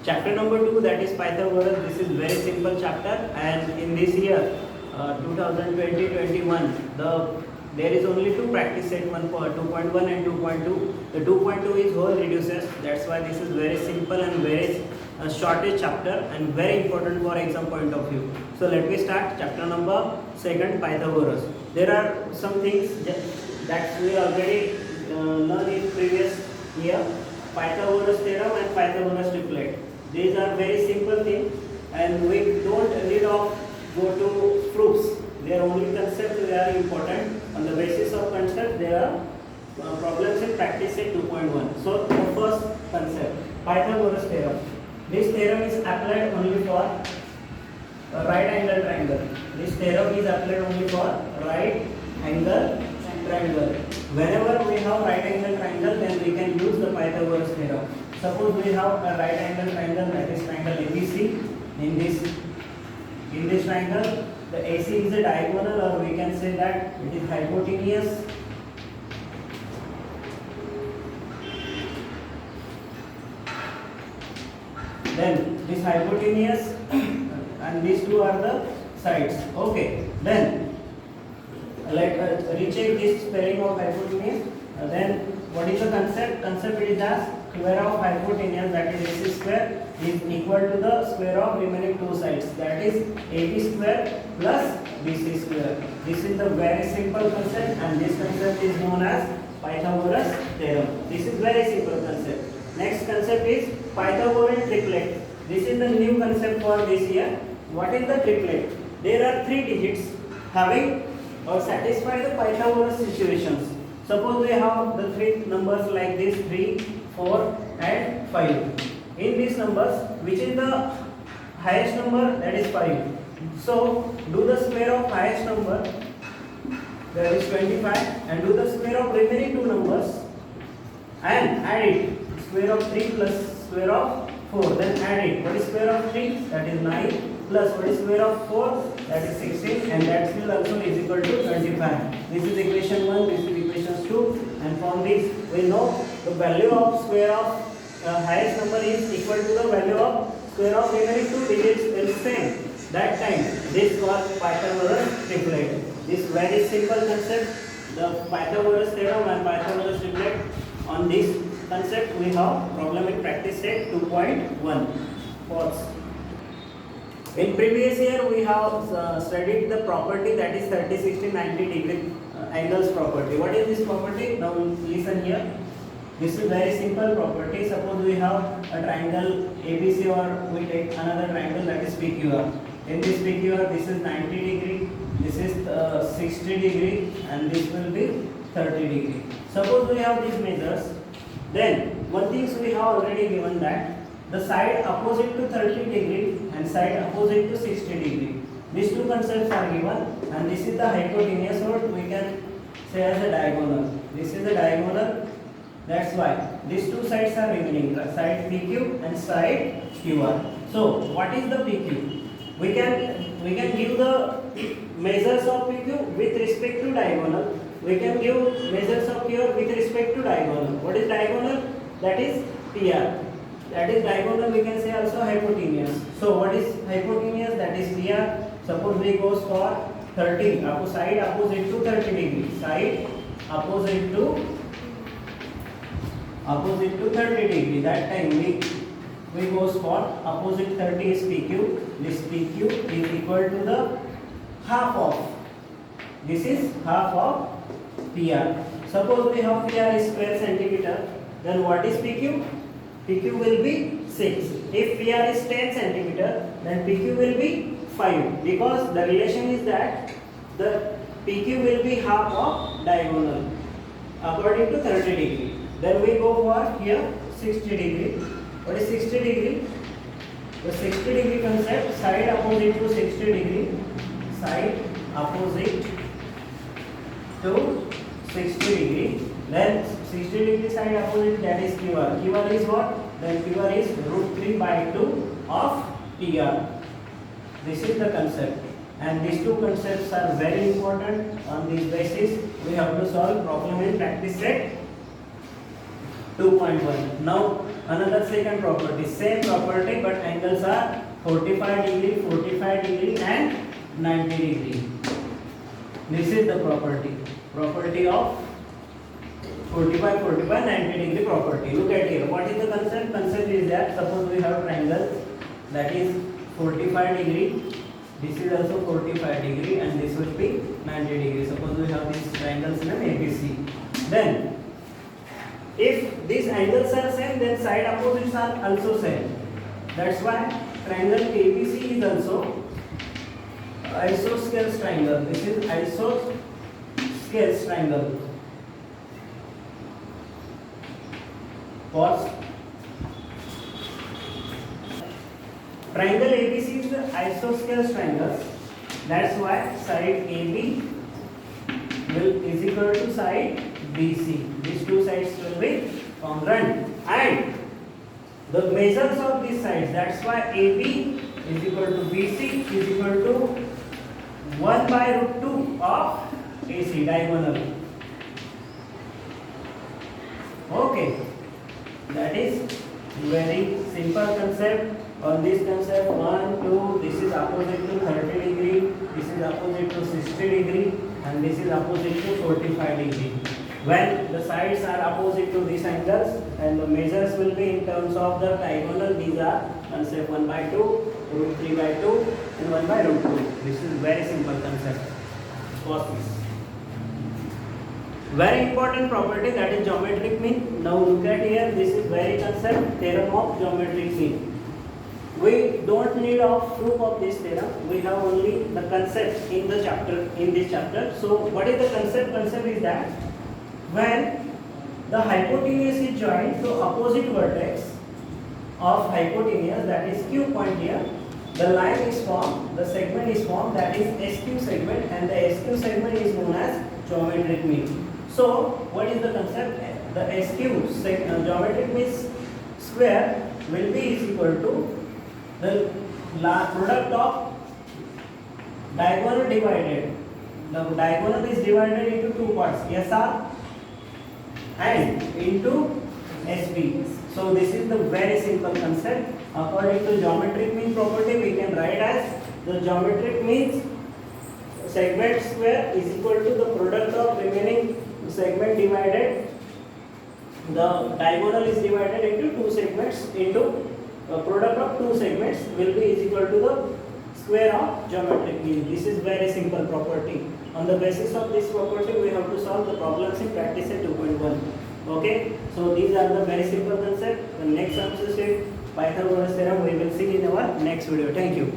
Chapter number 2, that is Pythagoras. This is very simple chapter, and in this year 2020-21 there is only two practice set, one for 2.1 and 2.2. The 2.2 is whole reduces. That's why this is very simple and very shortest chapter and very important for exam point of view. So let me start chapter number 2, Pythagoras. There are some things that we already learned in previous year. Pythagoras theorem and Pythagoras triplet. These are very simple things, and we don't need of go to proofs. They are only concepts. They are important. On the basis of concept, there are problems in practice set 2.1. So the first concept, Pythagoras theorem. This theorem is applied only for right angle triangle. This theorem is applied only for right angle triangle. Whenever we have right angle triangle, then we can use the Pythagoras theorem. Suppose we have a right angle triangle, that is triangle ABC. In this triangle, the AC is a diagonal, or we can say that it is hypotenuse. Then this hypotenuse and these two are the sides. Okay. Then let us recheck this spelling of hypotenuse. Then what is the concept? Concept is that square of hypotenuse, that is AC square, is equal to the square of remaining two sides, that is AB square plus BC square. This is the very simple concept, and this concept is known as Pythagoras theorem. This is very simple concept. Next concept is Pythagorean triplet. This is the new concept for this year. What is the triplet? There are three digits having or satisfy the Pythagoras situations. Suppose we have the three numbers like this, 3, 4 and 5. In these numbers, which is the highest number? That is 5. So do the square of highest number, that is 25, and do the square of remaining two numbers and add it. Square of 3 plus square of 4, then add it. What is square of 3? That is 9, plus what is square of 4? That is 16, and that will also is equal to 25. This is equation 1, this is equation 2, and from this we know the value of square of highest number is equal to the value of square of remaining two digits is same. That time this was Pythagoras triplet. This very simple concept, the Pythagoras theorem and Pythagoras triplet. On this concept we have problem in practice set 2.1. Pause. In previous year we have studied the property, that is 30, 60, 90 degree angles property. What is this property? Now listen here. This is very simple property. Suppose we have a triangle ABC, or we take another triangle, that is PQR. In this PQR, this is 90 degree, this is 60 degree, and this will be 30 degree. Suppose we have these measures, then one thing we have already given that the side opposite to 30 degree and side opposite to 60 degree. These two concepts are given, and this is the hypotenuse, or we can say as a diagonal. This is the diagonal. That's why these two sides are remaining, side PQ and side QR. So what is the PQ? We can give the measures of PQ with respect to diagonal. We can give measures of QR with respect to diagonal. What is diagonal? That is PR. That is diagonal, we can say also hypotenuse. So what is hypotenuse? That is PR. Suppose we goes for 30, side opposite to 30 degree. Side opposite to 30 degree. That time we goes for opposite 30 is PQ. This PQ is equal to the half of. This is half of PR. Suppose we have PR is 12 centimeter. Then what is PQ? PQ will be 6. If PR is 10 centimeter, then PQ will be 5. Because the relation is that the PQ will be half of diagonal according to 30 degree. Then we go for here 60 degree. What is 60 degree? The 60 degree concept, side opposite to 60 degree. Side opposite to 60 degree. Then 60 degree side opposite, that is QR. QR is what? Then QR is √3/2 of PR. This is the concept. And these two concepts are very important. On this basis, we have to solve problem in practice set 2.1. Now another second property, same property, but angles are 45 degree, 45 degree and 90 degree. This is the property of 45, 45, 90 degree property. Look at here. What is the concept? Concept is that suppose we have triangle that is 45 degree. This is also 45 degree and this will be 90 degree. Suppose we have these triangles name ABC. Then, if these angles are same, then side opposites are also same. That's why triangle ABC is also isosceles triangle. This is isosceles triangle. Pause. Triangle ABC is the isosceles triangle. That's why side AB is equal to side BC. These two sides will be congruent. And the measures of these sides, that's why AB is equal to BC is equal to 1 by root 2 of AC, diagonal. Okay. That is very simple concept. On this concept, 1, 2, this is opposite to 30 degree, this is opposite to 60 degree, and this is opposite to 45 degree. When the sides are opposite to these angles, and the measures will be in terms of the diagonal, these are concept 1 by 2, root 3 by 2, and 1 by root 2. This is very simple concept. Cos this. Very important property, that is geometric mean. Now look at here, this is very concept, theorem of geometric mean. We don't need a proof of this theorem, we have only the concept in this chapter. So what is the concept? Concept is that when the hypotenuse is joined to opposite vertex of hypotenuse, that is Q point here, the line is formed, the segment is formed, that is SQ segment, and the SQ segment is known as geometric mean. So, what is the concept? The SQ geometric mean square will be is equal to the product of diagonal divided. The diagonal is divided into two parts, SR and into SB. So, this is the very simple concept. According to geometric mean property, we can write as the geometric mean segment square is equal to the product of remaining segment divided, the diagonal is divided into two segments, into product of two segments will be is equal to the square of geometric mean. This is very simple property. On the basis of this property, we have to solve the problems in practice at 2.1. Okay, so these are the very simple concepts. The next substitute Pythagoras theorem we will see in our next video. Thank you.